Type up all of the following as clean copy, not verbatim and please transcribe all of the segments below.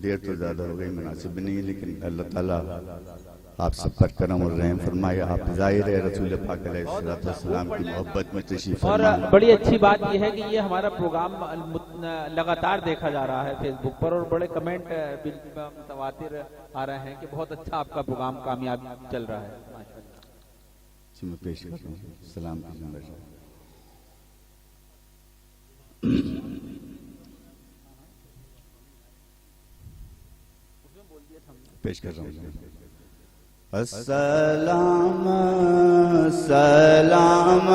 دیر تو زیادہ ہو گئی، مناسب نہیں ہے، لیکن اللہ تعالیٰ آپ سب پر کرم اور رحم فرمائے. آپ ظاہر ہے رسول پاک علیہ السلام کی محبت میں تشریف اور فرمائے. بڑی اچھی بات یہ ہے کہ یہ ہمارا پروگرام لگاتار دیکھا جا رہا ہے فیس بک پر، اور بڑے کمنٹ متواتر آ رہے ہیں کہ بہت اچھا آپ کا پروگرام کامیاب چل رہا ہے. میں پیش کرتا ہوں سلام کی زندہ پیش کر رہا ہوں. السلام سلام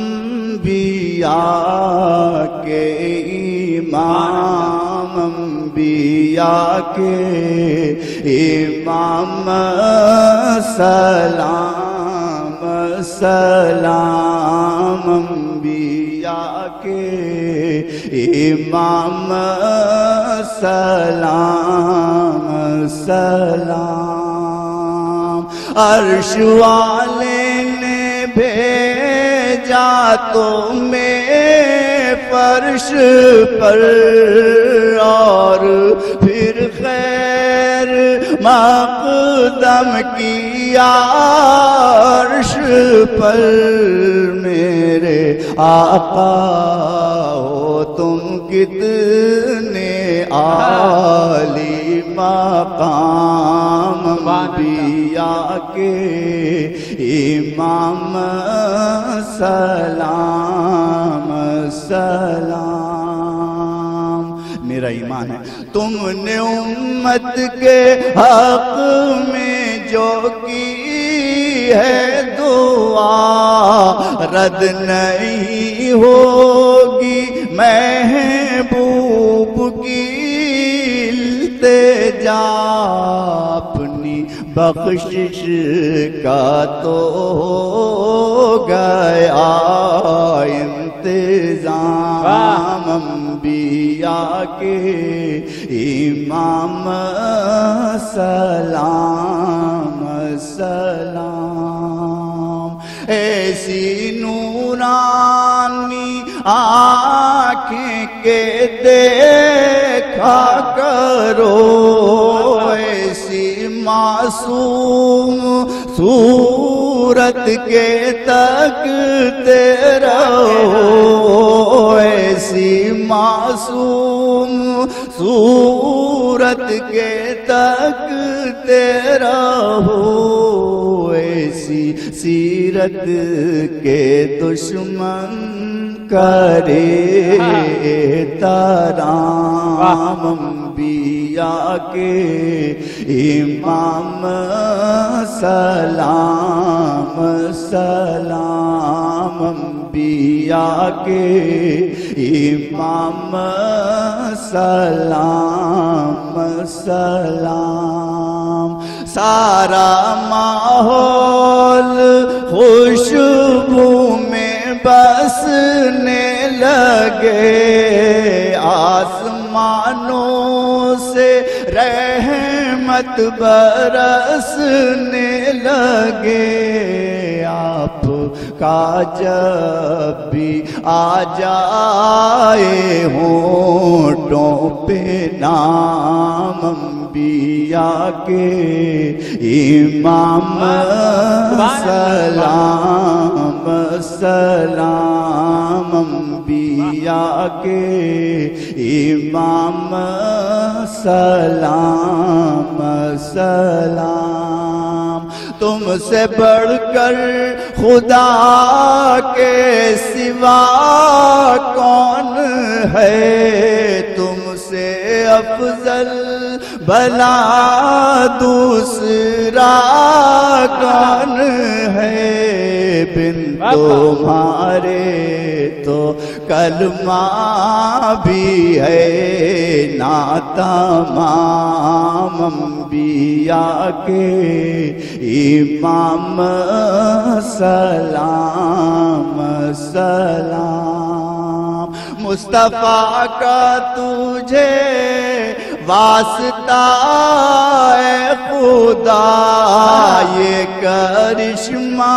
انبیاء کے امام، انبیاء کے امام، سلام سلام انبیاء کے امام، سلام سلام. عرش والے نے بھیجا تمہیں فرش پر، اور پھر خیر مقدم کیا عرش پر. میرے آقا ہو تم کتنے عالی مقام، انبیاء کے امام، سلام سلام. میرا ایمان ہے تم نے امت کے حق میں جو کی ہے دعا، رد نہیں ہوگی محبوب کی التجا. اپنی بخشش کا تو ہو گیا انتظام، انبیاء کے امام، سلام سلام. ایسی نورانی آنکھیں کے دیکھا کرو، ایسی معصوم صورت کے تکتے رہو، ایسی معصوم صورت کے تکتے رہو، ایسی سیرت کے دشمن کرے ترام، انبیاء کے امام، سلام سلام انبیاء کے امام، سلام سلام. سارا ماحول خوشبو میں بسنے لگے، آسمانوں سے رحمت برسنے لگے. آپ کا جب بھی آ جائے ہونٹوں پہ نام، انبیاء کے امام، سلام سلام انبیاء کے امام، سلام سلام. تم سے بڑھ کر خدا کے سوا کون ہے، تم سے افضل بھلا دوسرا کون ہے. بن تمہارے تو کلمہ بھی ہے ناتمام، انبیاء کے امام، سلام سلام. مصطفیٰ کا تجھے واسطہ اے خدا، یہ کرشمہ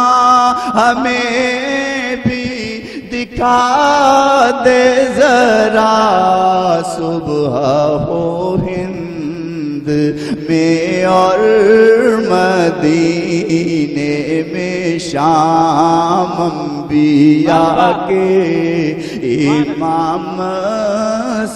ہمیں بھی دکھا دے ذرا. صبح ہو ہند ہند میں اور مدینے میں شام انبیاء کے امام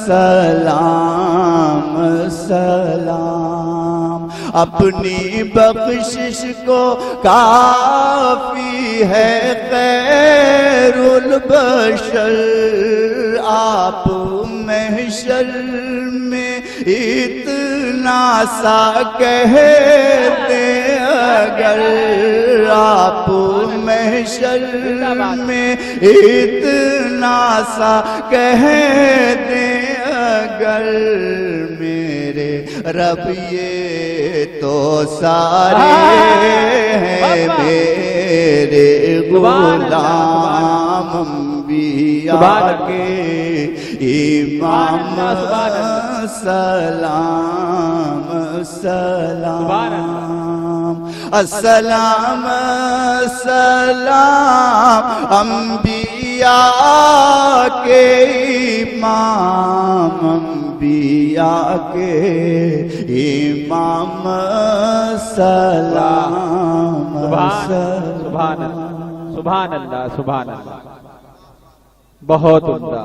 سلام سلام اپنی بخشش کو کافی ہے خیر البشر آپ محشر میں اتنا سا کہتے اگر آپ محشر میں اتنا سا کہتے اگر میرے رب یہ تو سارے ہیں میرے غلام انبیاء کے امام سلام سلام السلام سلام انبیاء کے امام انبیاء کے امام سلام سبحان اللہ سبحان اللہ سبحان اللہ، بہت عمدہ۔